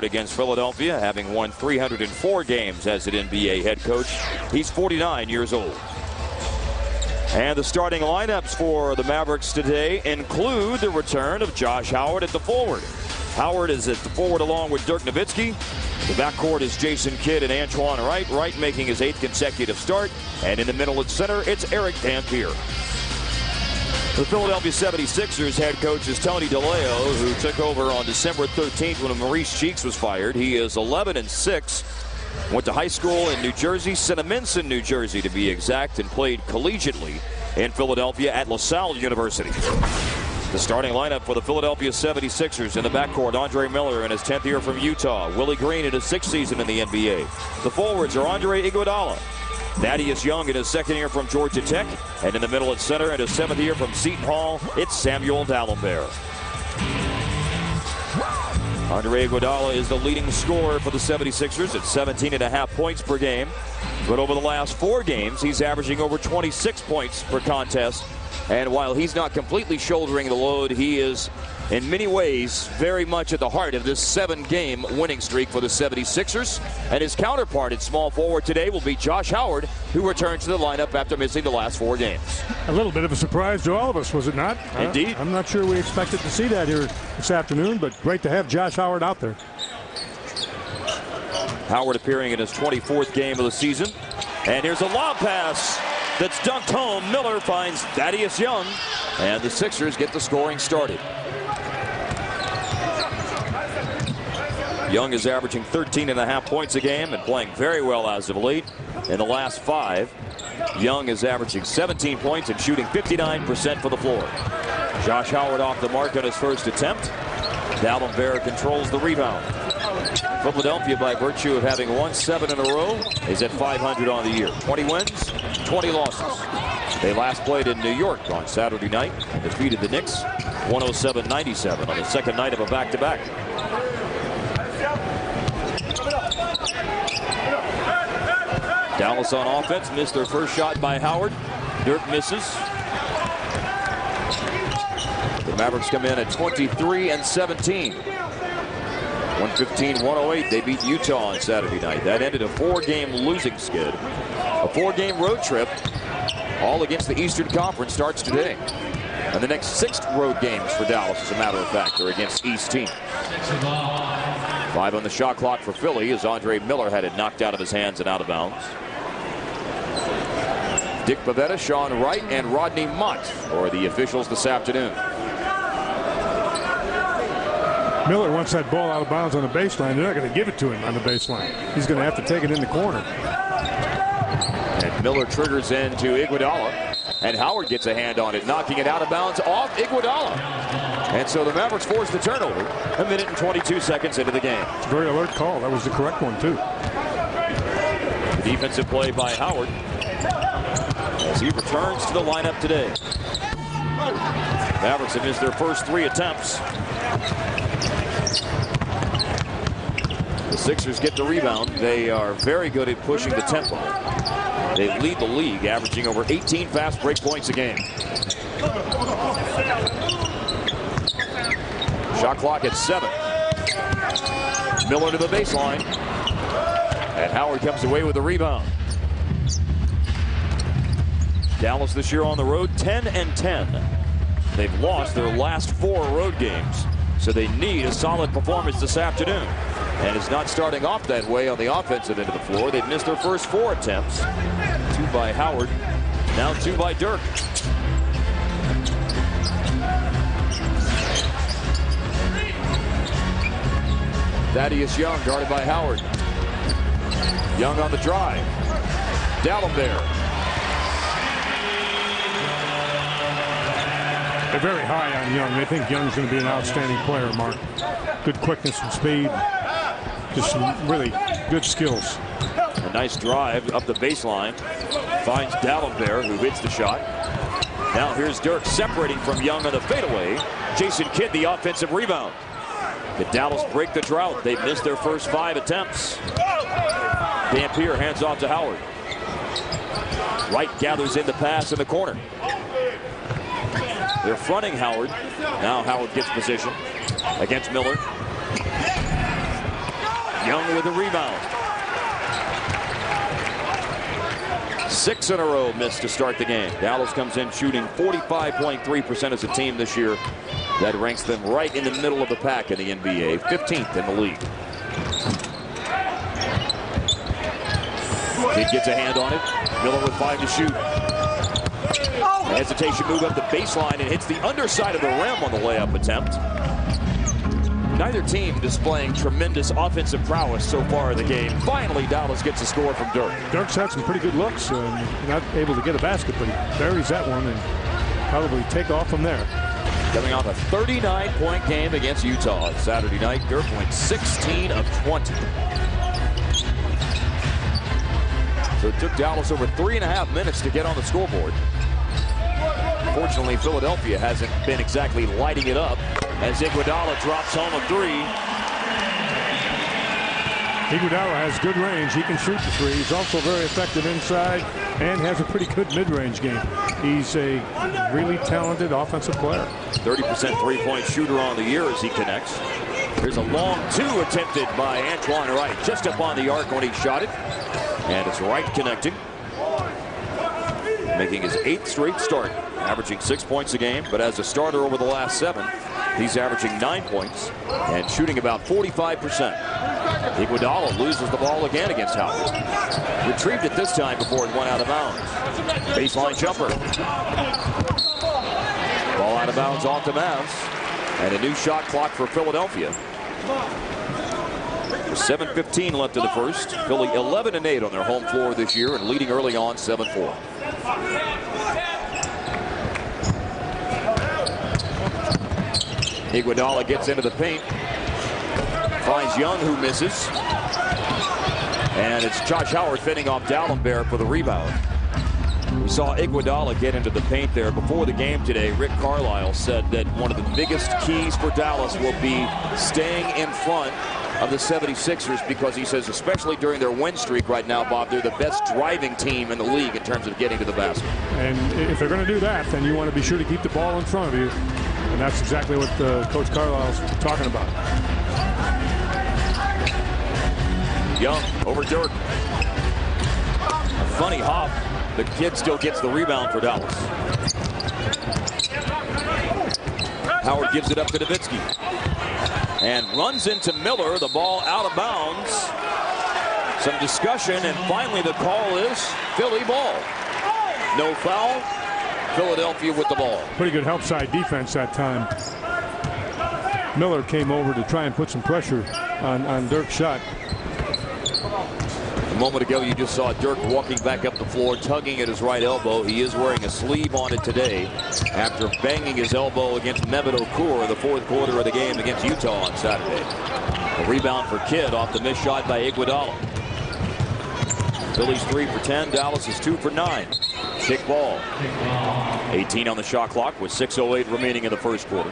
against Philadelphia, having won 304 games as an NBA head coach. He's 49 years old. And the starting lineups for the Mavericks today include the return of Josh Howard at the forward. Howard is at the forward along with Dirk Nowitzki. The backcourt is Jason Kidd and Antoine Wright. Wright making his 8th consecutive start. And in the middle at center, it's Eric Dampier. The Philadelphia 76ers head coach is Tony DeLeo, who took over on December 13th when Maurice Cheeks was fired. He is 11-6. Went to high school in New Jersey, Cinnaminson, New Jersey to be exact, and played collegiately in Philadelphia at LaSalle University. The starting lineup for the Philadelphia 76ers in the backcourt: Andre Miller in his 10th year from Utah, Willie Green in his 6th season in the NBA. The forwards are Andre Iguodala, Thaddeus Young in his 2nd year from Georgia Tech, and in the middle at center in his 7th year from Seton Hall, it's Samuel Dalembert. Andre Iguodala is the leading scorer for the 76ers at 17.5 points per game. But over the last 4 games, he's averaging over 26 points per contest. And while he's not completely shouldering the load, he is in many ways very much at the heart of this 7-game winning streak for the 76ers. And his counterpart at small forward today will be Josh Howard, who returns to the lineup after missing the last 4 games. A little bit of a surprise to all of us, was it not? Indeed. I'm not sure we expected to see that here this afternoon, but great to have Josh Howard out there. Howard appearing in his 24th game of the season. And here's a lob pass that's dunked home. Miller finds Thaddeus Young, and the Sixers get the scoring started. Young is averaging 13.5 points a game and playing very well as of late. In the last 5, Young is averaging 17 points and shooting 59% for the floor. Josh Howard off the mark on his first attempt. Dalembert controls the rebound. Philadelphia, by virtue of having won 7 in a row, is at 500 on the year. 20 wins, 20 losses. They last played in New York on Saturday night and defeated the Knicks 107-97 on the second night of a back-to-back. Dallas on offense missed their first shot by Howard. Dirk misses. The Mavericks come in at 23-17. 115-108. They beat Utah on Saturday night. That ended a 4-game losing skid. A 4-game road trip, all against the Eastern Conference, starts today. And the next 6 road games for Dallas, as a matter of fact, are against East teams. 5 on the shot clock for Philly as Andre Miller had it knocked out of his hands and out of bounds. Dick Pavetta, Sean Wright, and Rodney Mott are the officials this afternoon. Miller wants that ball out of bounds on the baseline. They're not going to give it to him on the baseline. He's going to have to take it in the corner. And Miller triggers into Iguodala, and Howard gets a hand on it, knocking it out of bounds off Iguodala. And so the Mavericks force the turnover 1 minute and 22 seconds into the game. Very alert call. That was the correct one, too. Defensive play by Howard as he returns to the lineup today. Mavericks have missed their first 3 attempts. The Sixers get the rebound. They are very good at pushing the tempo. They lead the league, averaging over 18 fast break points a game. Shot clock at 7. Miller to the baseline. And Howard comes away with the rebound. Dallas this year on the road, 10-10. They've lost their last 4 road games, so they need a solid performance this afternoon. And it's not starting off that way on the offensive end of the floor. They've missed their first 4 attempts. 2 by Howard, now 2 by Dirk. Thaddeus Young guarded by Howard. Young on the drive. Dalembert. They're very high on Young. They think Young's going to be an outstanding player, Mark. Good quickness and speed. Just some really good skills. A nice drive up the baseline. Finds Dalembert, who hits the shot. Now here's Dirk separating from Young on the fadeaway. Jason Kidd, the offensive rebound. Did Dallas break the drought? They've missed their first 5 attempts. Dampier hands off to Howard. Wright gathers in the pass in the corner. They're fronting Howard. Now Howard gets position against Miller. Young with the rebound. 6 in a row missed to start the game. Dallas comes in shooting 45.3% as a team this year. That ranks them right in the middle of the pack in the NBA, 15th in the league. He gets a hand on it. Miller with 5 to shoot. Hesitation move up the baseline and hits the underside of the rim on the layup attempt. Neither team displaying tremendous offensive prowess so far in the game. Finally, Dallas gets a score from Dirk. Dirk's had some pretty good looks. Not able to get a basket, but he buries that one and probably take off from there. Coming off a 39-point game against Utah Saturday night, Dirk went 16 of 20. So it took Dallas over 3.5 minutes to get on the scoreboard. Unfortunately, Philadelphia hasn't been exactly lighting it up as Iguodala drops home a 3. Iguodala has good range. He can shoot the 3. He's also very effective inside and has a pretty good mid-range game. He's a really talented offensive player. 30% three-point shooter on the year as he connects. There's a long 2 attempted by Antoine Wright just up on the arc when he shot it. And it's Wright connecting. Making his 8th straight start. Averaging 6 points a game, but as a starter over the last 7, he's averaging 9 points and shooting about 45%. Iguodala loses the ball again against Howard. Retrieved it this time before it went out of bounds. Baseline jumper. Ball out of bounds off the Mavs. And a new shot clock for Philadelphia. 7:15 left in the first. Philly 11-8 on their home floor this year and leading early on 7-4. Iguodala gets into the paint. Finds Young, who misses. And it's Josh Howard fending off Dallenberg for the rebound. We saw Iguodala get into the paint there before the game today. Rick Carlisle said that one of the biggest keys for Dallas will be staying in front of the 76ers, because he says, especially during their win streak right now, Bob, they're the best driving team in the league in terms of getting to the basket. And if they're going to do that, then you want to be sure to keep the ball in front of you. And that's exactly what Coach Carlisle's talking about. Young over Dirk. A funny hop. The kid still gets the rebound for Dallas. Howard gives it up to Nowitzki. And runs into Miller. The ball out of bounds. Some discussion, and finally the call is Philly ball. No foul. Philadelphia with the ball. Pretty good help side defense that time. Miller came over to try and put some pressure on Dirk's shot. A moment ago, you just saw Dirk walking back up the floor, tugging at his right elbow. He is wearing a sleeve on it today after banging his elbow against Mehmet Okur in the 4th quarter of the game against Utah on Saturday. A rebound for Kidd off the missed shot by Iguodala. Phillies 3 for 10. Dallas is 2 for 9. Kick ball. 18 on the shot clock with 6:08 remaining in the first quarter.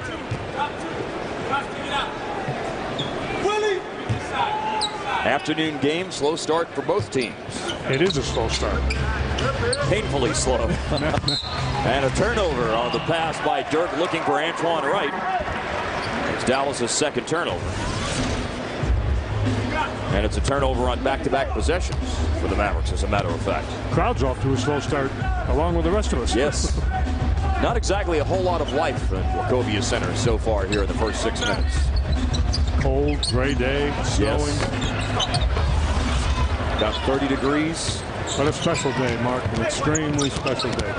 Afternoon game, slow start for both teams. It is a slow start. Painfully slow. And a turnover on the pass by Dirk looking for Antoine Wright. It's Dallas' 2nd turnover. And it's a turnover on back-to-back possessions for the Mavericks, as a matter of fact. Crowd's off to a slow start, along with the rest of us. Yes. Not exactly a whole lot of life in Wachovia Center so far here in the first 6 minutes. Cold, gray day, snowing. Yes. About 30 degrees. What a special day, Mark. An extremely special day.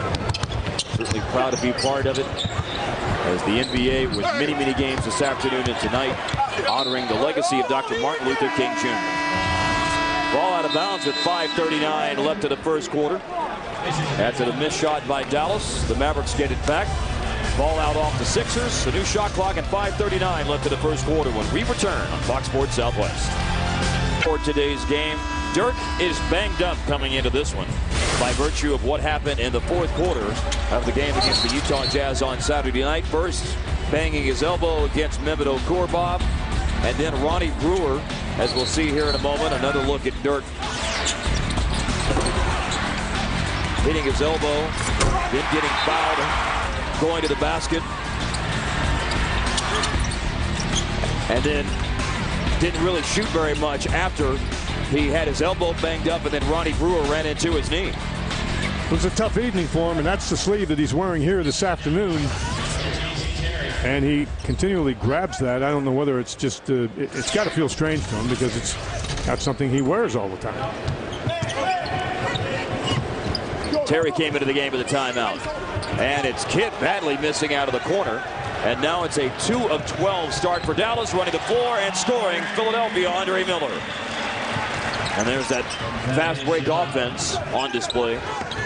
Certainly proud to be part of it, as the NBA with many, many games this afternoon and tonight, honoring the legacy of Dr. Martin Luther King Jr. Ball out of bounds with 5:39 left in the first quarter. After the missed shot by Dallas, the Mavericks get it back. Ball out off the Sixers. A new shot clock and 5:39 left in the first quarter when we return on Fox Sports Southwest. For today's game, Dirk is banged up coming into this one by virtue of what happened in the 4th quarter of the game against the Utah Jazz on Saturday night. First, banging his elbow against Mehmet Okur, Bob, and then Ronnie Brewer, as we'll see here in a moment. Another look at Dirk hitting his elbow, then getting fouled, going to the basket, and then didn't really shoot very much after he had his elbow banged up, and then Ronnie Brewer ran into his knee. It was a tough evening for him, and that's the sleeve that he's wearing here this afternoon. And he continually grabs that. I don't know whether it's just, it's got to feel strange to him because it's not something he wears all the time. Terry came into the game with a timeout. And it's Kidd badly missing out of the corner. And now it's a 2 of 12 start for Dallas, running the floor and scoring. Philadelphia, Andre Miller. And there's that fast break offense on display,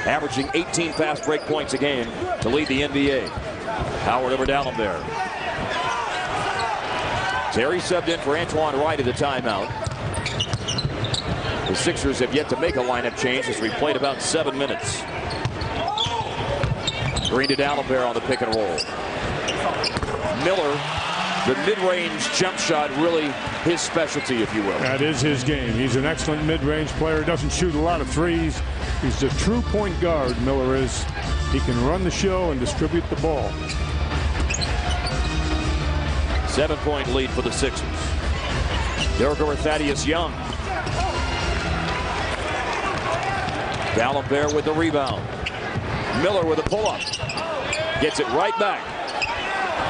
averaging 18 fast break points a game to lead the NBA. Howard over D'Alembert. Terry subbed in for Antoine Wright at the timeout. The Sixers have yet to make a lineup change as we played about 7 minutes. Green to D'Alembert on the pick and roll. Miller, the mid-range jump shot, really his specialty, if you will. That is his game. He's an excellent mid-range player. Doesn't shoot a lot of threes. He's a true point guard, Miller is. He can run the show and distribute the ball. 7-point lead for the Sixers. Derek over Thaddeus Young. D'Alembert with the rebound. Miller with a pull-up. Gets it right back.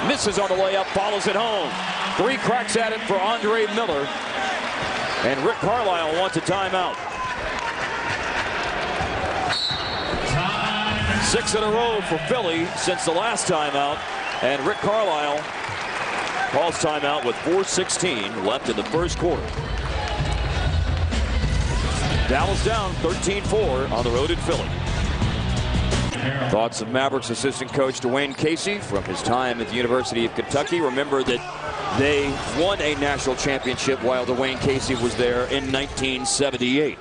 Misses on the layup, follows it home. 3 cracks at it for Andre Miller. And Rick Carlisle wants a timeout. 6 in a row for Philly since the last timeout. And Rick Carlisle calls timeout with 4:16 left in the first quarter. Dallas down 13-4 on the road in Philly. Thoughts of Mavericks assistant coach Dwayne Casey from his time at the University of Kentucky. Remember that they won a national championship while Dwayne Casey was there in 1978.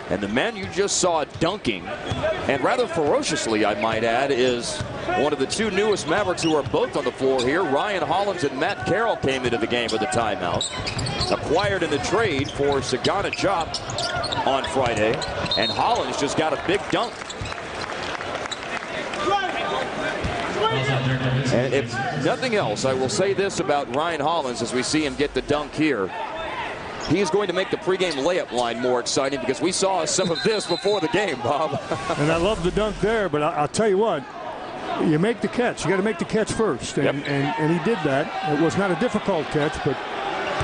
And the man you just saw dunking, and rather ferociously I might add, is one of the 2 newest Mavericks who are both on the floor here. Ryan Hollins and Matt Carroll came into the game with a timeout. Acquired in the trade for Sagana Diop on Friday. And Hollins just got a big dunk. And if nothing else, I will say this about Ryan Hollins as we see him get the dunk here. He is going to make the pregame layup line more exciting because we saw some of this before the game, Bob. And I love the dunk there, but I'll tell you what, you make the catch. You got to make the catch first. And, yep. and he did that. It was not a difficult catch, but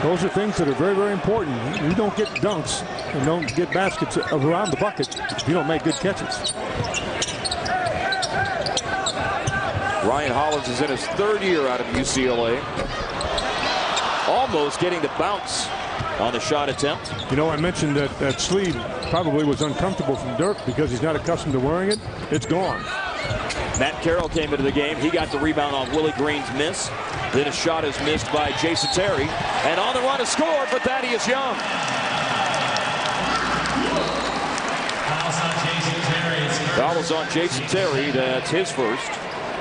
those are things that are very, very important. You don't get dunks and don't get baskets around the bucket if you don't make good catches. Ryan Hollins is in his 3rd year out of UCLA. Almost getting the bounce on the shot attempt. You know, I mentioned that that sleeve probably was uncomfortable from Dirk because he's not accustomed to wearing it. It's gone. Matt Carroll came into the game. He got the rebound on Willie Green's miss. Then a shot is missed by Jason Terry. And on the run, a score for Thaddeus Young. Foul is on Jason Terry. That's his first.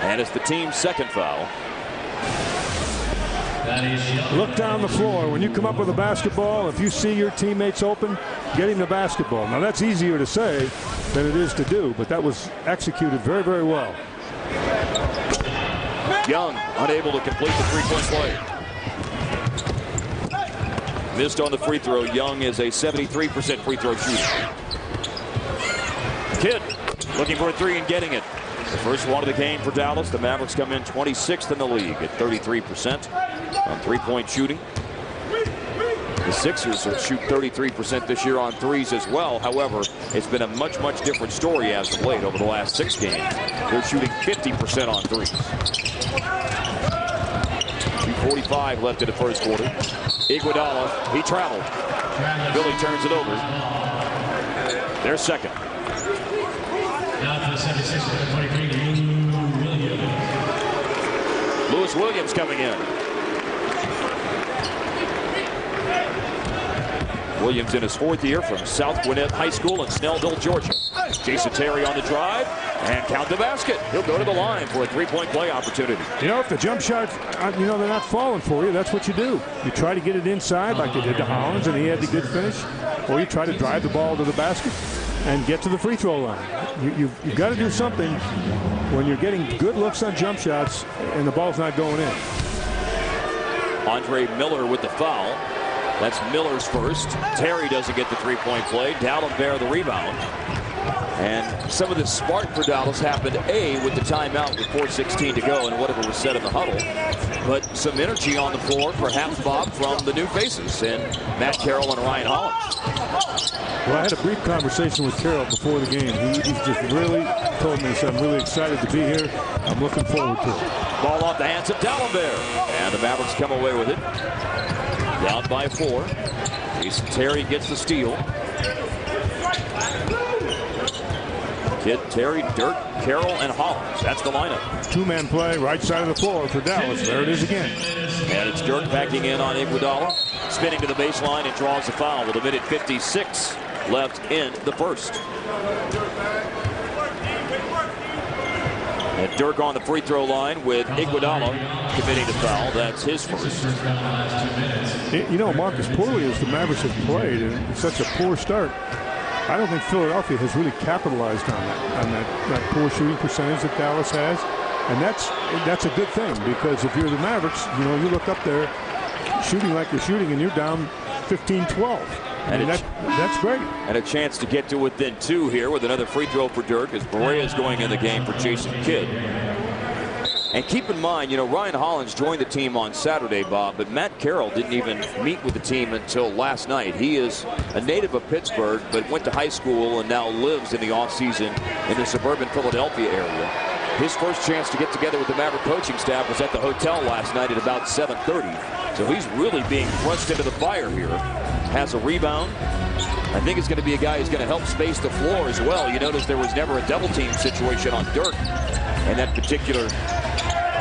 And it's the team's 2nd foul. Look down the floor. When you come up with a basketball, if you see your teammates open, get him the basketball. Now, that's easier to say than it is to do, but that was executed very, very well. Young unable to complete the 3-point play. Missed on the free throw. Young is a 73% free throw shooter. Kidd looking for a 3 and getting it. The first one of the game for Dallas. The Mavericks come in 26th in the league at 33% on 3-point shooting. The Sixers will shoot 33% this year on threes as well. However, it's been a much, much different story as of late over the last 6 games. They're shooting 50% on threes. 2:45 left in the first quarter. Iguodala, he traveled. Billy turns it over. Their second. Now for the 76ers, 23, Williams. Lewis Williams coming in. Williams in his 4th year from South Gwinnett High School in Snellville, Georgia. Jason Terry on the drive and count the basket. He'll go to the line for a 3-point play opportunity. You know, if the jump shots, you know, they're not falling for you, that's what you do. You try to get it inside like they did to Hollins, and he had the good finish, or you try to drive the ball to the basket and get to the free throw line. You've got to do something when you're getting good looks on jump shots and the ball's not going in. Andre Miller with the foul. That's Miller's first. Terry doesn't get the three-point play. D'Alembert the rebound. And some of the spark for Dallas happened, with the timeout with 4:16 to go and whatever was said in the huddle. But some energy on the floor, perhaps, Bob, from the new faces, and Matt Carroll and Ryan Hollins. Well, I had a brief conversation with Carroll before the game. He just really told me, he said, I'm really excited to be here. I'm looking forward to it. Ball off the hands of D'Alembert. And the Mavericks come away with it. Down by 4. Jason Terry gets the steal. Kidd, Terry, Dirk, Carroll, and Hollins. That's the lineup. Two-man play, right side of the floor for Dallas. There it is again. And it's Dirk backing in on Iguodala. Spinning to the baseline and draws the foul with a minute 56 left in the first. And Dirk on the free throw line with Iguodala committing the foul. That's his first. You know, Marcus, poorly as the Mavericks have played, and it's such a poor start, I don't think Philadelphia has really capitalized on that poor shooting percentage that Dallas has. And that's a good thing, because if you're the Mavericks, you know, you look up there shooting like you're shooting and you're down 15-12. And that's great. And a chance to get to within 2 here with another free throw for Dirk as Barea is going in the game for Jason Kidd. And keep in mind, you know, Ryan Hollins joined the team on Saturday, Bob, but Matt Carroll didn't even meet with the team until last night. He is a native of Pittsburgh, but went to high school and now lives in the offseason in the suburban Philadelphia area. His first chance to get together with the Maverick coaching staff was at the hotel last night at about 7:30. So he's really being thrust into the fire here. Has a rebound. I think it's going to be a guy who's going to help space the floor as well. You notice there was never a double team situation on Dirk in that particular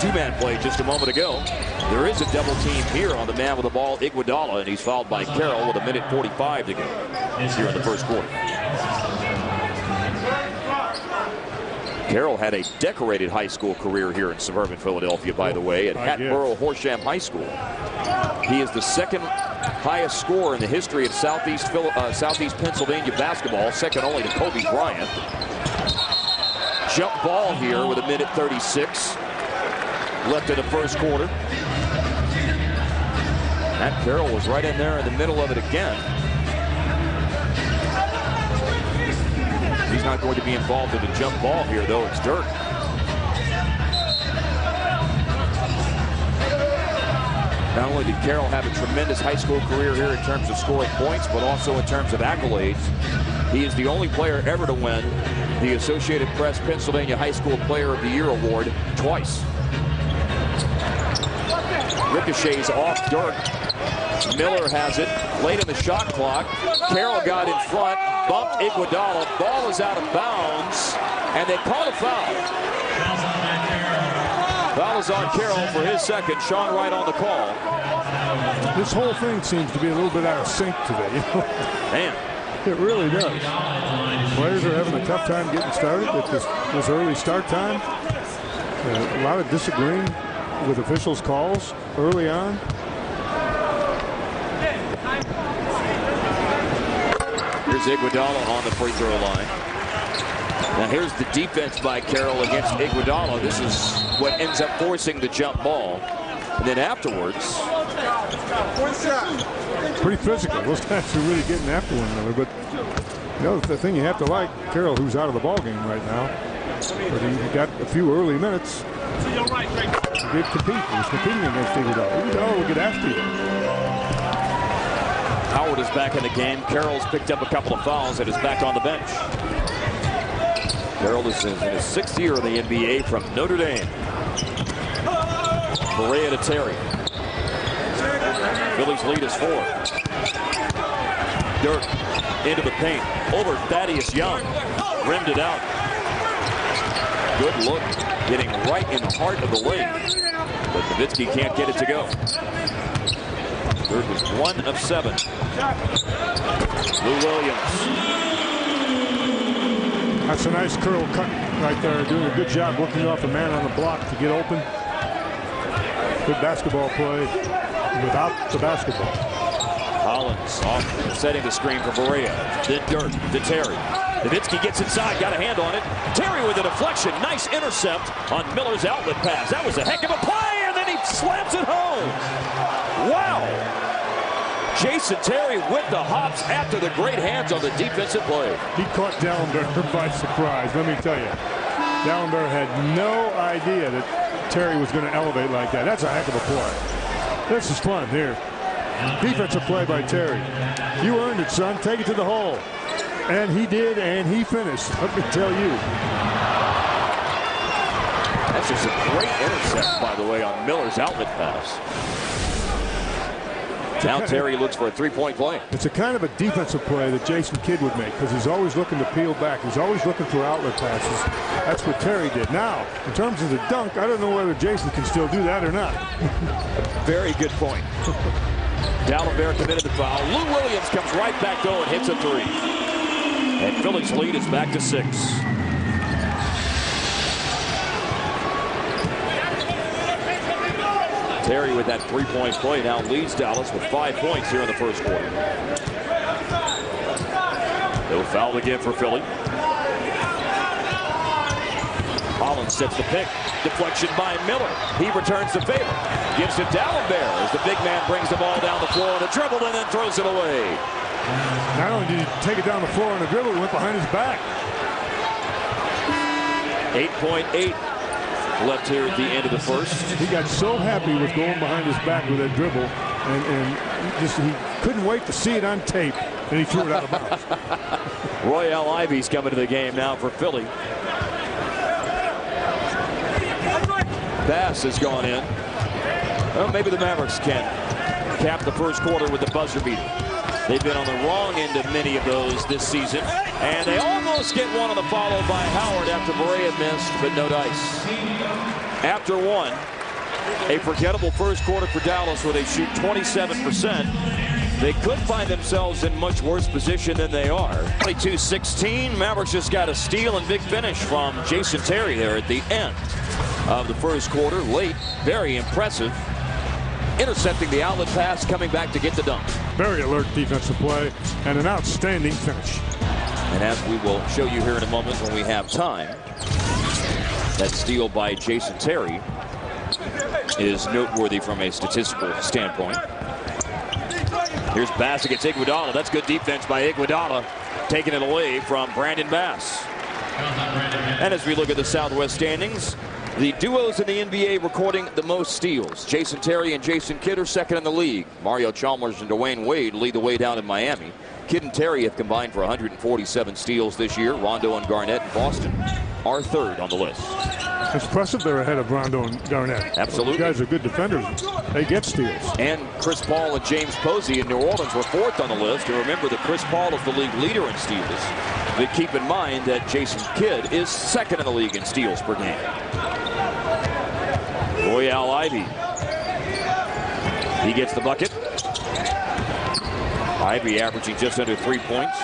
two-man play just a moment ago. There is a double team here on the man with the ball, Iguodala, and he's fouled by Carroll with a minute 45 to go here in the first quarter. Carroll had a decorated high school career here in suburban Philadelphia, by the way, at Hatboro Horsham High School. He is the second highest scorer in the history of Southeast Pennsylvania basketball, second only to Kobe Bryant. Jump ball here with a minute 36 left in the first quarter. Matt Carroll was right in there in the middle of it again. He's not going to be involved in the jump ball here, though. It's Dirk. Not only did Carroll have a tremendous high school career here in terms of scoring points, but also in terms of accolades. He is the only player ever to win the Associated Press Pennsylvania High School Player of the Year award twice. Ricochets off Dirk. Miller has it late in the shot clock. Carroll got in front, bumped Iguodala. Ball is out of bounds, and they call a foul. Foul is on Carroll for his second. Sean Wright on the call. This whole thing seems to be a little bit out of sync today. Man. It really does. Players are having a tough time getting started at this early start time. A lot of disagreeing with officials' calls early on. Here's Iguodala on the free throw line. Now here's the defense by Carroll against Iguodala. This is what ends up forcing the jump ball. And then afterwards, pretty physical. Those guys are really getting after one another. But you know, the thing you have to like, Carroll, who's out of the ball game right now, but he got a few early minutes. He did compete. He was competing against Iguodala. Iguodala will get after you. Howard is back in the game. Carroll's picked up a couple of fouls and is back on the bench. Carroll is in his 6th year in the NBA from Notre Dame. Barea to Terry. Philly's lead is 4. Dirk into the paint. Over Thaddeus Young. Rimmed it out. Good look. Getting right in the heart of the lane. But Nowitzki can't get it to go. Dirk was 1 of 7. Lou Williams. That's a nice curl cut right there. Doing a good job working off a man on the block to get open. Good basketball play without the basketball. Hollins off, setting the screen for Barea. Then Dirk to Terry. Nowitzki gets inside, got a hand on it. Terry with a deflection. Nice intercept on Miller's outlet pass. That was a heck of a play, and then he slams it home. Wow. Jason Terry with the hops after the great hands on the defensive play. He caught Dallenberg by surprise, let me tell you. Dallenberg had no idea that Terry was going to elevate like that. That's a heck of a play. This is fun here. Defensive play by Terry. You earned it, son. Take it to the hole. And he did, and he finished. Let me tell you. That's just a great intercept, by the way, on Miller's outlet pass. Now Terry looks for a three-point play. It's a kind of a defensive play that Jason Kidd would make because he's always looking to peel back. He's always looking for outlet passes. That's what Terry did. Now, in terms of the dunk, I don't know whether Jason can still do that or not. Very good point. Dallenberg committed the foul. Lou Williams comes right back though and hits a three. And Philly's lead is back to 6. Terry with that three-point play now leads Dallas with 5 points here in the first quarter. No foul again for Philly. Hollins sets the pick. Deflection by Miller. He returns the favor. Gives to Dallenberg as the big man brings the ball down the floor on a dribble and then throws it away. Not only did he take it down the floor on a dribble, it went behind his back. 8.8 left here at the end of the first. He got so happy with going behind his back with that dribble, and just he couldn't wait to see it on tape, and he threw it out of bounds. Royale Ivey's coming to the game now for Philly. Pass has gone in. Well, maybe the Mavericks can cap the first quarter with the buzzer beater. They've been on the wrong end of many of those this season. And they almost get one on the follow by Howard after Barea missed, but no dice. After one, a forgettable first quarter for Dallas where they shoot 27%. They could find themselves in much worse position than they are. 22-16, Mavericks just got a steal and big finish from Jason Terry there at the end of the first quarter. Late, very impressive. Intercepting the outlet pass, coming back to get the dunk. Very alert defensive play and an outstanding finish. And as we will show you here in a moment when we have time, that steal by Jason Terry is noteworthy from a statistical standpoint. Here's Bass against Iguodala. That's good defense by Iguodala, taking it away from Brandon Bass. And as we look at the Southwest standings, the duos in the NBA recording the most steals. Jason Terry and Jason Kidd are second in the league. Mario Chalmers and Dwayne Wade lead the way down in Miami. Kidd and Terry have combined for 147 steals this year. Rondo and Garnett in Boston are third on the list. It's impressive they're ahead of Rondo and Garnett. Absolutely. Those guys are good defenders. They get steals. And Chris Paul and James Posey in New Orleans were fourth on the list. And remember that Chris Paul is the league leader in steals. But keep in mind that Jason Kidd is second in the league in steals per game. Royale Ivey. He gets the bucket. Ivey averaging just under 3 points.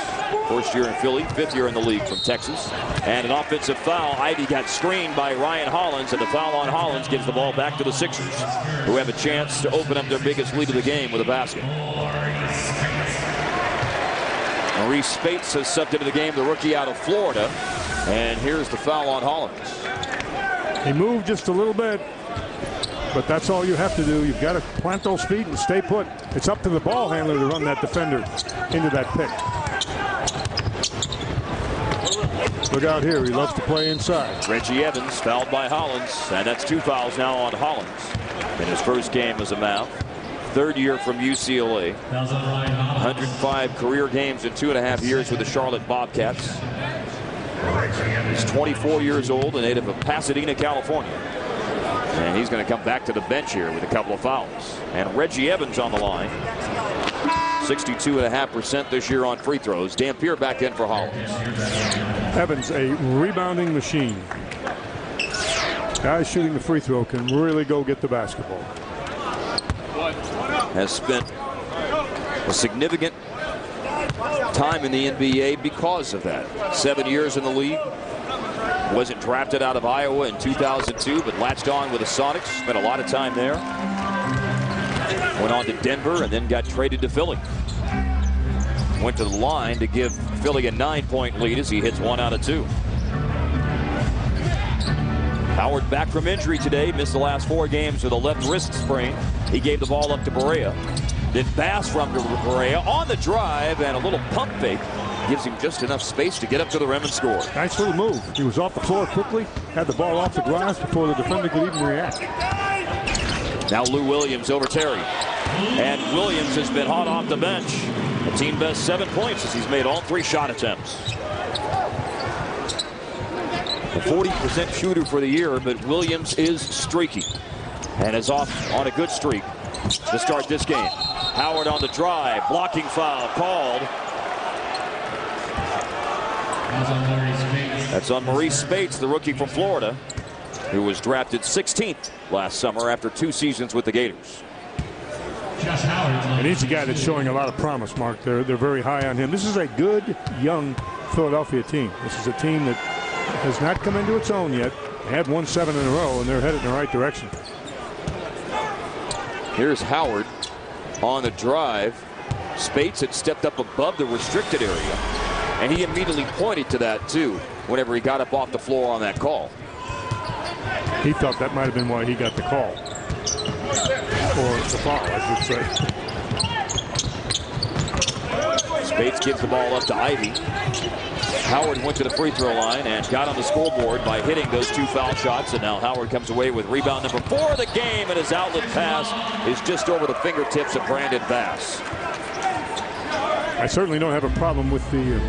First year in Philly, fifth year in the league from Texas. And an offensive foul. Ivey got screened by Ryan Hollins, and the foul on Hollins gives the ball back to the Sixers, who have a chance to open up their biggest lead of the game with a basket. Maurice Spates has subbed into the game, the rookie out of Florida. And here's the foul on Hollins. He moved just a little bit, but that's all you have to do. You've got to plant those feet and stay put. It's up to the ball handler to run that defender into that pick. Look out here. He loves to play inside. Reggie Evans fouled by Hollins, and that's 2 fouls now on Hollins in his first game as a Mav. Third year from UCLA. 105 career games in 2.5 years with the Charlotte Bobcats. He's 24 years old, a native of Pasadena, California. And he's going to come back to the bench here with a couple of fouls. And Reggie Evans on the line. 62.5% this year on free throws. Dampier back in for Hollins. Evans, a rebounding machine. Guys shooting the free throw can really go get the basketball. Has spent a significant time in the NBA because of that. 7 years in the league. Wasn't drafted out of Iowa in 2002, but latched on with the Sonics. Spent a lot of time there. Went on to Denver and then got traded to Philly. Went to the line to give Philly a 9-point lead as he hits 1 out of 2. Howard back from injury today. Missed the last 4 games with a left wrist sprain. He gave the ball up to Barea. Then pass from Correa on the drive, and a little pump fake gives him just enough space to get up to the rim and score. Nice little move. He was off the floor quickly, had the ball off the glass before the defender could even react. Now Lou Williams over Terry. And Williams has been hot off the bench. A team best 7 points as he's made all 3 shot attempts. A 40% shooter for the year, but Williams is streaky and is off on a good streak to start this game. Howard on the drive, blocking foul called. That's on Maurice Spates, the rookie from Florida, who was drafted 16th last summer after 2 seasons with the Gators. And he's a guy that's showing a lot of promise, Mark. They're very high on him. This is a good, young Philadelphia team. This is a team that has not come into its own yet. They had won 7 in a row, and they're headed in the right direction. Here's Howard on the drive. Spates had stepped up above the restricted area, and he immediately pointed to that, too, whenever he got up off the floor on that call. He thought that might have been why he got the call. Or the foul, I should say. Spates gives the ball up to Ivey. Howard went to the free throw line and got on the scoreboard by hitting those 2 foul shots. And now Howard comes away with rebound number 4 of the game, and his outlet pass is just over the fingertips of Brandon Bass. I certainly don't have a problem with the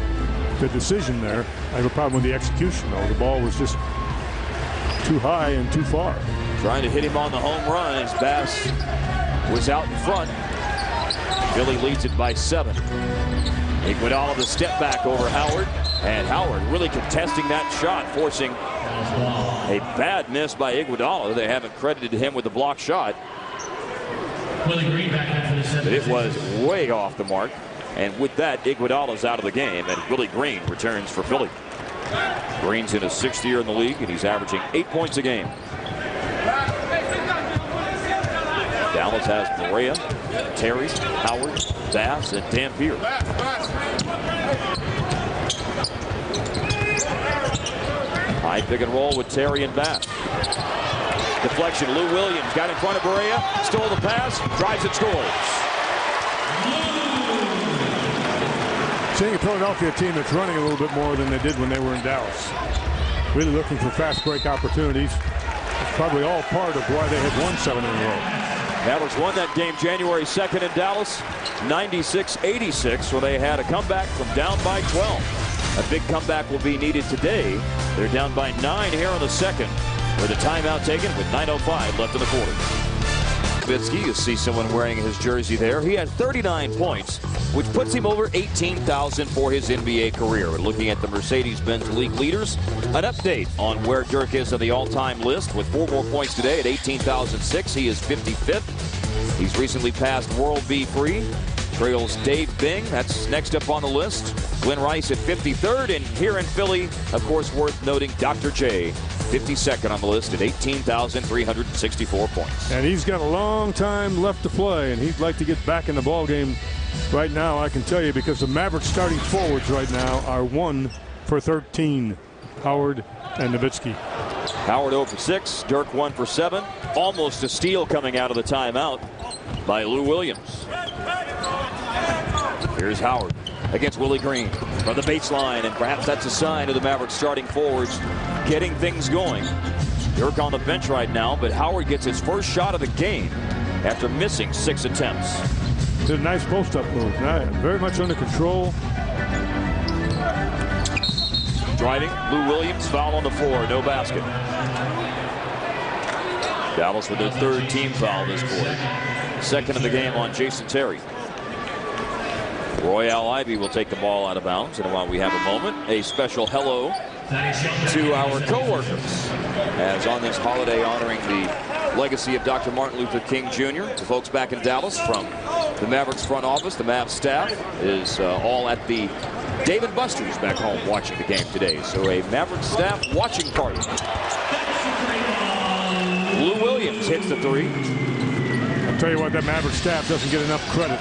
decision there. I have a problem with the execution, though. The ball was just too high and too far. Trying to hit him on the home run as Bass was out in front. Philly leads it by 7. Iguodala the step back over Howard, and Howard really contesting that shot, forcing a bad miss by Iguodala. They haven't credited him with the block shot, but it was way off the mark. And with that, Iguodala's out of the game, and Willie Green returns for Philly. Green's in his 6th year in the league, and he's averaging 8 points a game. Dallas has Correa, Terry, Howard, Bass, and Dampier. High pick and roll with Terry and Bass. Deflection, Lou Williams got in front of Correa, stole the pass, drives and scores. Seeing a Philadelphia team that's running a little bit more than they did when they were in Dallas. Really looking for fast break opportunities. It's probably all part of why they had won 7 in a row. Mavericks won that game January 2nd in Dallas, 96-86, where they had a comeback from down by 12. A big comeback will be needed today. They're down by 9 here in the second, with a timeout taken with 9:05 left in the quarter. Nowitzki, you see someone wearing his jersey there. He had 39 points, which puts him over 18,000 for his NBA career. And looking at the Mercedes-Benz League leaders, an update on where Dirk is on the all-time list with 4 more points today at 18,006. He is 55th. He's recently passed World B. Free. Trails Dave Bing. That's next up on the list. Glenn Rice at 53rd. And here in Philly, of course, worth noting, Dr. J, 52nd on the list at 18,364 points. And he's got a long time left to play, and he'd like to get back in the ball game right now, I can tell you, because the Mavericks starting forwards right now are 1 for 13. Howard and Nowitzki. Howard 0 for 6. Dirk 1 for 7. Almost a steal coming out of the timeout by Lou Williams. Here's Howard against Willie Green from the baseline, and perhaps that's a sign of the Mavericks starting forwards getting things going. Dirk on the bench right now, but Howard gets his first shot of the game after missing 6 attempts. Did a nice post-up move. Very much under control. Driving, Lou Williams, foul on the floor, no basket. Dallas with their 3rd team foul this quarter. 2nd of the game on Jason Terry. Royale Ivey will take the ball out of bounds, and while we have a moment, a special hello to our co-workers, as on this holiday honoring the legacy of Dr. Martin Luther King Jr. The folks back in Dallas from the Mavericks front office, the Mavs staff is all at the Dave & Buster's back home watching the game today. So a Mavericks staff watching party. Lou Williams hits the 3. I'll tell you what, that Mavericks staff doesn't get enough credit.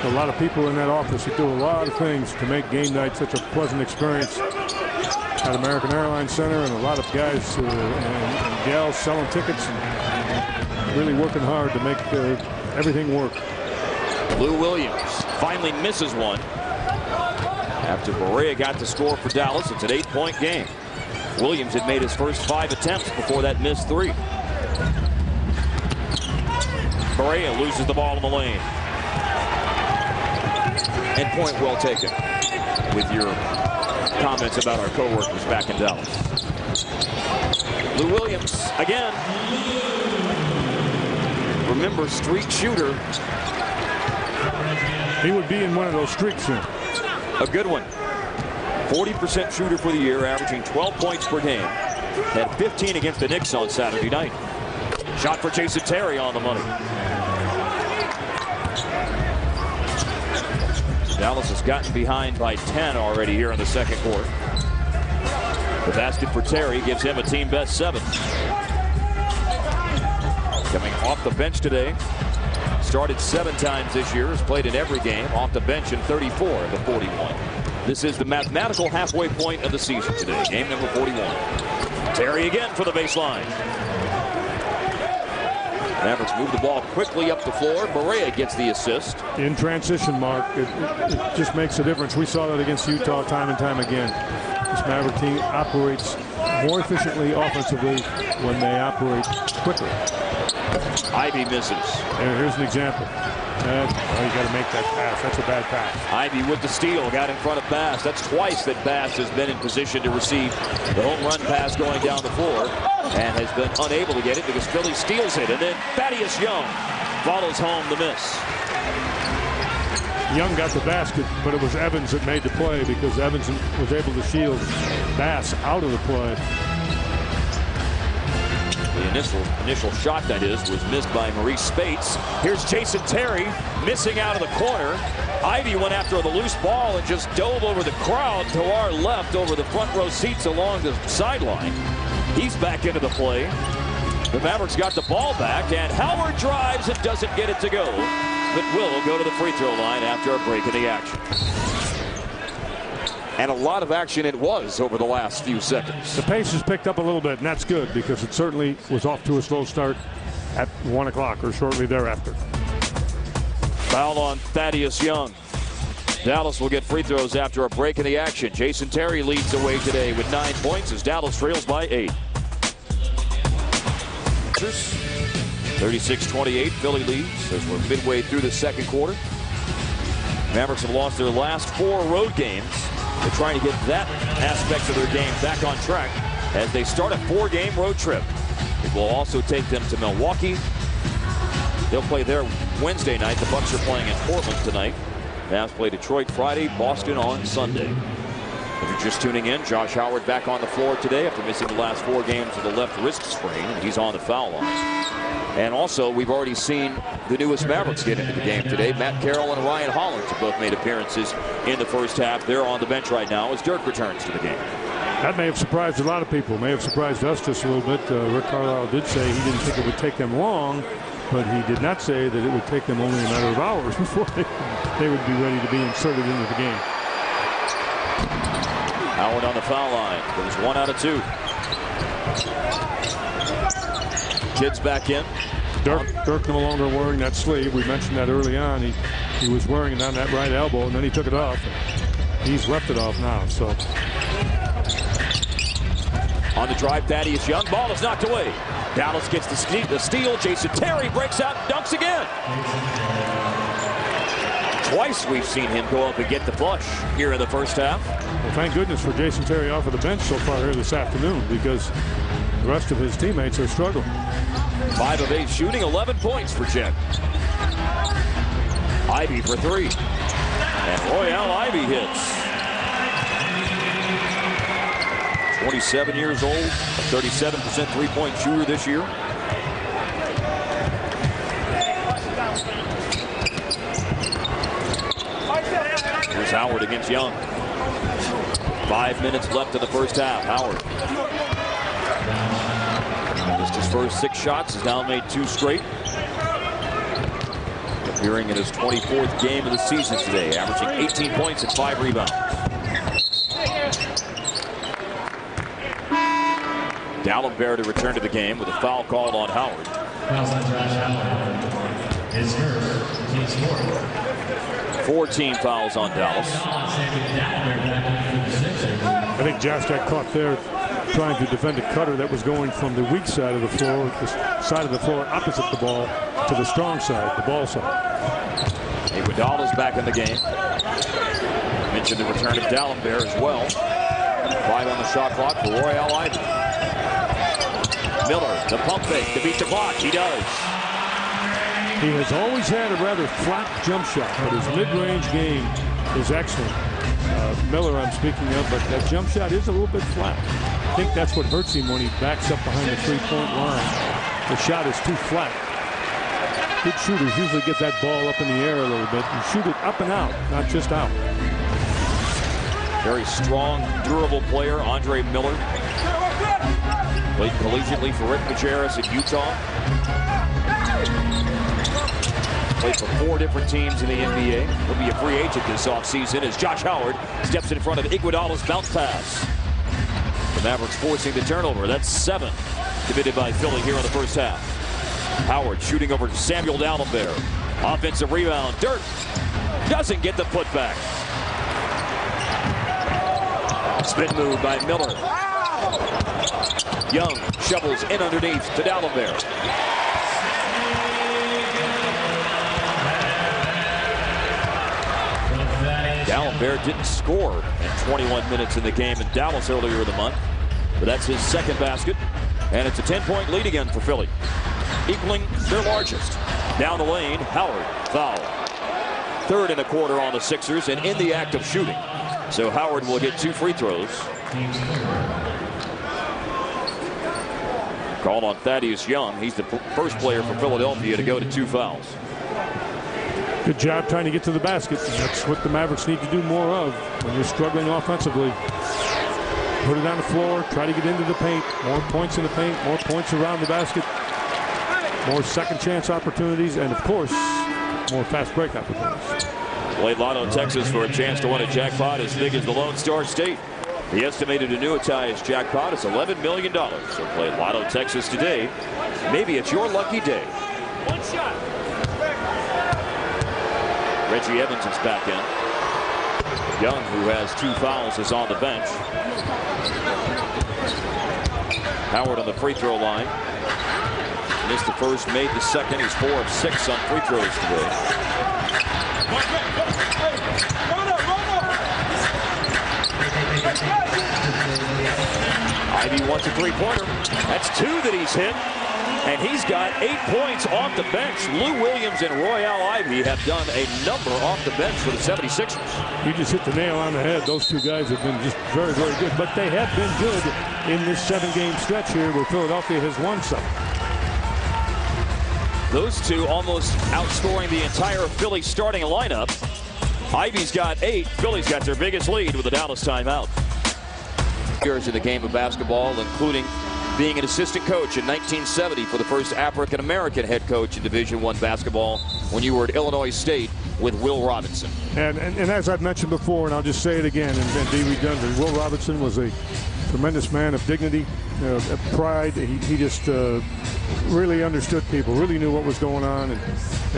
A lot of people in that office who do a lot of things to make game night such a pleasant experience at American Airlines Center, and a lot of guys and gals selling tickets and really working hard to make everything work. Lou Williams finally misses one. After Barea got the score for Dallas, it's an 8-point game. Williams had made his first 5 attempts before that missed 3. Barea loses the ball in the lane. And point well taken with your comments about our co-workers back in Dallas. Lou Williams again. Remember, streak shooter. He would be in one of those streaks soon. A good one. 40% shooter for the year, averaging 12 points per game. Had 15 against the Knicks on Saturday night. Shot for Jason Terry on the money. Dallas has gotten behind by 10 already here in the second quarter. The basket for Terry gives him a team best 7. Coming off the bench today. Started 7 times this year. Has played in every game. Off the bench in 34 of the 41. This is the mathematical halfway point of the season today. Game number 41. Terry again for the baseline. Mavericks move the ball quickly up the floor. Barea gets the assist. In transition, Mark, it just makes a difference. We saw that against Utah time and time again. This Maverick team operates more efficiently offensively when they operate quickly. Ivey misses. And here's an example. You got to make that pass. That's a bad pass. Ivey with the steal, got in front of Bass. That's twice that Bass has been in position to receive the home run pass going down the floor and has been unable to get it because Philly steals it. And then Thaddeus Young follows home the miss. Young got the basket, but it was Evans that made the play because Evans was able to shield Bass out of the play. The initial shot, that is, was missed by Maurice Spates. Here's Jason Terry missing out of the corner. Ivey went after the loose ball and just dove over the crowd to our left over the front row seats along the sideline. He's back into the play. The Mavericks got the ball back, and Howard drives and doesn't get it to go, but will go to the free throw line after a break in the action. And a lot of action it was over the last few seconds. The pace has picked up a little bit, and that's good because it certainly was off to a slow start at 1 o'clock or shortly thereafter. Foul on Thaddeus Young. Dallas will get free throws after a break in the action. Jason Terry leads the way today with 9 points as Dallas trails by 8. 36-28, Philly leads as we're midway through the second quarter. Mavericks have lost their last 4 road games. They're trying to get that aspect of their game back on track as they start a 4-game road trip. It will also take them to Milwaukee. They'll play there Wednesday night. The Bucks are playing in Portland tonight. Mavs play Detroit Friday, Boston on Sunday. If you're just tuning in, Josh Howard back on the floor today after missing the last 4 games with a left wrist sprain, and he's on the foul line. And also, we've already seen the newest Mavericks get into the game today. Matt Carroll and Ryan Hollins have both made appearances in the first half. They're on the bench right now as Dirk returns to the game. That may have surprised a lot of people. May have surprised us just a little bit. Rick Carlisle did say he didn't think it would take them long, but he did not say that it would take them only a matter of hours before they would be ready to be inserted into the game. Howard on the foul line. Goes 1 out of 2. Kids back in. Dirk no longer wearing that sleeve. We mentioned that early on. He was wearing it on that right elbow, and then he took it off. He's left it off now. So on the drive, Thaddeus Young. Ball is knocked away. Dallas gets the steal. Jason Terry breaks out and dunks again. Twice we've seen him go up and get the flush here in the first half. Well, thank goodness for Jason Terry off of the bench so far here this afternoon because the rest of his teammates are struggling. 5 of 8 shooting, 11 points for Jet. Ivey for 3. And Royale Ivey hits. 27 years old, a 37% three-point shooter this year. Here's Howard against Young. 5 minutes left in the first half. Howard. Just his first 6 shots. Has now made 2 straight. Appearing in his 24th game of the season today. Averaging 18 points and 5 rebounds. Dallenberg to return to the game with a foul called on Howard. His first, team sport. 14 fouls on Dallas. I think Josh got caught there trying to defend a cutter that was going from the weak side of the floor, the side of the floor opposite the ball, to the strong side, the ball side. Iguodala's back in the game. Mentioned the return of D'Alembert as well. 5 on the shot clock for Royale Ivey. Miller, the pump fake to beat the clock. He does. He has always had a rather flat jump shot, but his mid-range game is excellent. Miller, I'm speaking of, but that jump shot is a little bit flat. I think that's what hurts him when he backs up behind the three-point line. The shot is too flat. Good shooters usually get that ball up in the air a little bit and shoot it up and out, not just out. Very strong, durable player, Andre Miller. Played collegiately for Rick Majerus at Utah. Played for 4 different teams in the NBA. He'll be a free agent this offseason as Josh Howard steps in front of Iguodala's bounce pass. The Mavericks forcing the turnover. That's 7 committed by Philly here in the first half. Howard shooting over to Samuel D'Alembert. Offensive rebound. Dirk doesn't get the putback. Spin move by Miller. Young shovels in underneath to D'Alembert. D'Alembert didn't score in 21 minutes in the game in Dallas earlier in the month, but that's his second basket, and it's a 10-point lead again for Philly, equaling their largest. Down the lane, Howard, foul. 3rd and a quarter on the Sixers, and in the act of shooting. So Howard will get 2 free throws. Called on Thaddeus Young. He's the first player for Philadelphia to go to 2 fouls. Good job trying to get to the basket. And that's what the Mavericks need to do more of when you're struggling offensively. Put it on the floor, try to get into the paint. More points in the paint, more points around the basket. More second chance opportunities, and of course, more fast break opportunities. Play Lotto Texas for a chance to win a jackpot as big as the Lone Star State. The estimated annuitized jackpot is $11 million. So play Lotto Texas today. Maybe it's your lucky day. One shot. Reggie Evans is back in. Young, who has 2 fouls, is on the bench. Howard on the free throw line. Missed the first, made the second. He's 4 of 6 on free throws today. Ivey wants a 3-pointer. That's 2 that he's hit. And he's got 8 points off the bench. Lou Williams and Royale Ivey have done a number off the bench for the 76ers. You just hit the nail on the head. Those 2 guys have been just very, very good. But they have been good in this 7-game stretch here where Philadelphia has won some. Those 2 almost outscoring the entire Philly starting lineup. Ivey's got 8. Philly's got their biggest lead with the Dallas timeout. Years in the game of basketball, including being an assistant coach in 1970 for the first African-American head coach in Division I basketball when you were at Illinois State with Will Robinson. And as I've mentioned before, and I'll just say it again and be redundant, Will Robinson was a tremendous man of dignity, pride. He just really understood people, really knew what was going on, and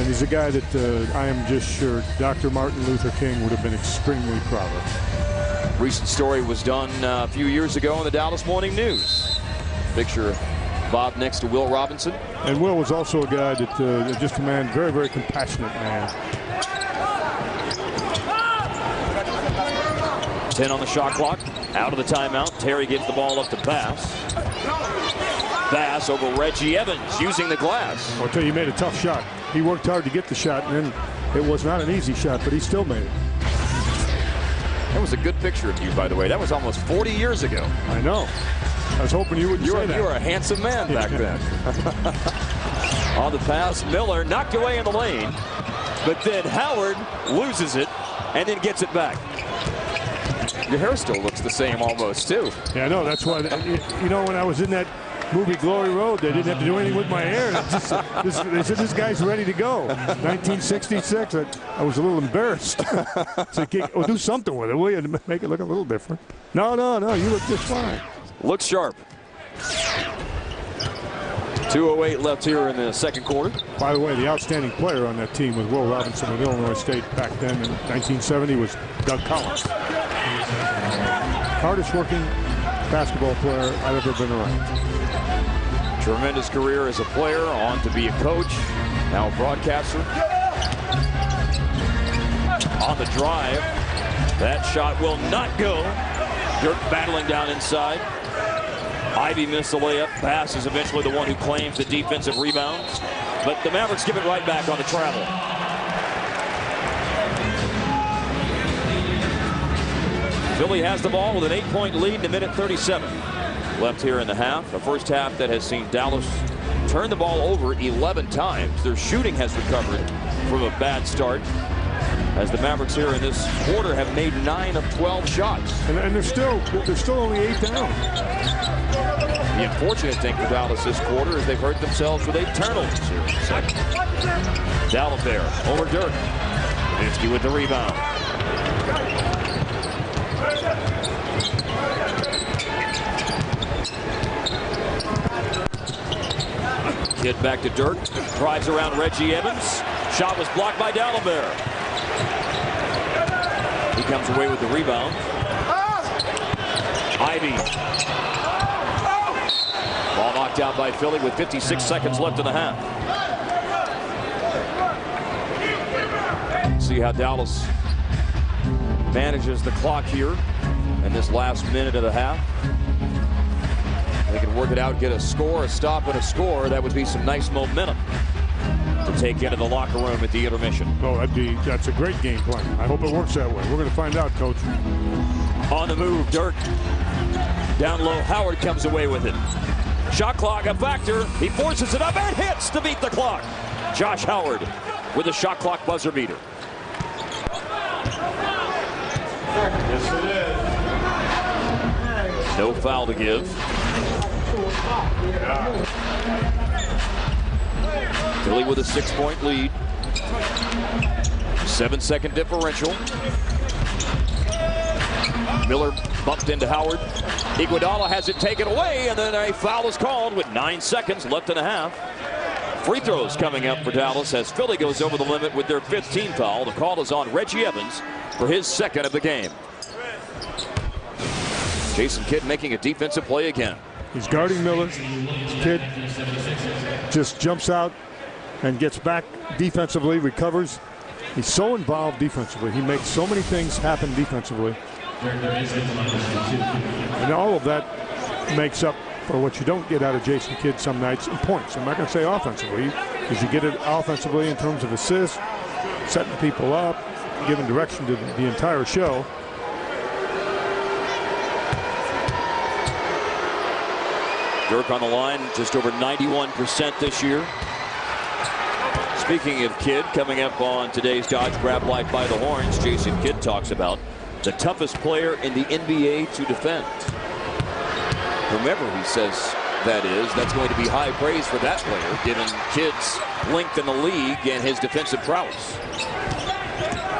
he's a guy that I am just sure Dr. Martin Luther King would have been extremely proud of. Recent story was done a few years ago in the Dallas Morning News. Picture of Bob next to Will Robinson. And Will was also a guy that just a man, very, very compassionate man. 10 on the shot clock. Out of the timeout. Terry gets the ball up to Bass. Bass over Reggie Evans using the glass. I'll tell you, he made a tough shot. He worked hard to get the shot, and then it was not an easy shot, but he still made it. That was a good picture of you, by the way. That was almost 40 years ago. I know. I was hoping you wouldn't say that. You were a handsome man back then. On the pass, Miller knocked away in the lane, but then Howard loses it and then gets it back. Your hair still looks the same almost, too. Yeah, I know. That's why, you know, when I was in that movie Glory Road, they didn't have to do anything with my hair. They said, this guy's ready to go. 1966, I was a little embarrassed. So, well, do something with it, will you, to make it look a little different? No, you look just fine. Looks sharp. 2:08 left here in the second quarter. By the way, the outstanding player on that team with Will Robinson of Illinois State back then in 1970 was Doug Collins. Hardest working basketball player I've ever been around. Tremendous career as a player, on to be a coach, now a broadcaster. On the drive, that shot will not go. Dirk battling down inside. Ivey missed the layup. Bass is eventually the one who claims the defensive rebounds. But the Mavericks give it right back on the travel. Philly has the ball with an 8-point lead in a minute 37 left here in the half. A first half that has seen Dallas turn the ball over 11 times. Their shooting has recovered from a bad start, as the Mavericks here in this quarter have made 9 of 12 shots. And they're still only 8 down. The unfortunate thing for Dallas this quarter is they've hurt themselves with 8 turnovers here in the second. Dallas there over Dirk. Nowitzki with the rebound. Kid back to Dirk. Drives around Reggie Evans. Shot was blocked by Dalibert. He comes away with the rebound. Ivey. Ball knocked out by Philly with 56 seconds left in the half. See how Dallas manages the clock here in this last minute of the half. They can work it out, get a score, a stop, and a score. That would be some nice momentum to take into the locker room at the intermission. Oh, that's a great game plan. I hope it works that way. We're going to find out, Coach. On the move, Dirk. Down low, Howard comes away with it. Shot clock a factor. He forces it up and hits to beat the clock. Josh Howard with a shot clock buzzer beater. Yes, it is. No foul to give. Philly with a 6-point lead. 7-second differential. Miller bumped into Howard. Iguodala has it taken away, and then a foul is called with 9 seconds left in the half. Free throws coming up for Dallas as Philly goes over the limit with their 5th team foul. The call is on Reggie Evans for his 2nd of the game. Jason Kidd making a defensive play again. He's guarding Miller. Kidd just jumps out and gets back defensively, recovers. He's so involved defensively. He makes so many things happen defensively. And all of that makes up for what you don't get out of Jason Kidd some nights in points. I'm not going to say offensively, because you get it offensively in terms of assists, setting people up, giving direction to the entire show. Dirk on the line, just over 91% this year. Speaking of Kidd, coming up on today's Dodge Grab Life by the Horns, Jason Kidd talks about the toughest player in the NBA to defend. Whomever he says that's going to be high praise for that player, given Kidd's length in the league and his defensive prowess.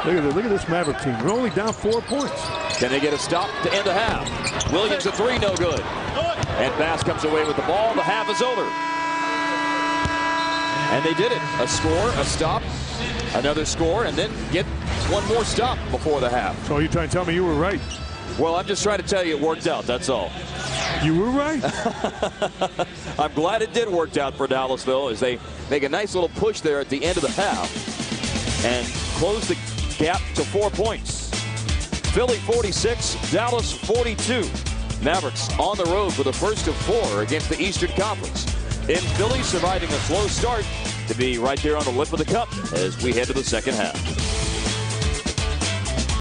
Look at this Maverick team. We're only down 4 points. Can they get a stop to end the half? Williams a 3, no good. And Bass comes away with the ball. The half is over. And they did it. A score, a stop, another score, and then get one more stop before the half. So you're trying to tell me you were right? Well, I'm just trying to tell you it worked out, that's all. You were right. I'm glad it did work out for Dallas, though, as they make a nice little push there at the end of the half and close the gap to 4 points. Philly 46, Dallas 42. Mavericks on the road for the first of 4 against the Eastern Conference. In Philly, surviving a slow start to be right there on the lip of the cup as we head to the second half.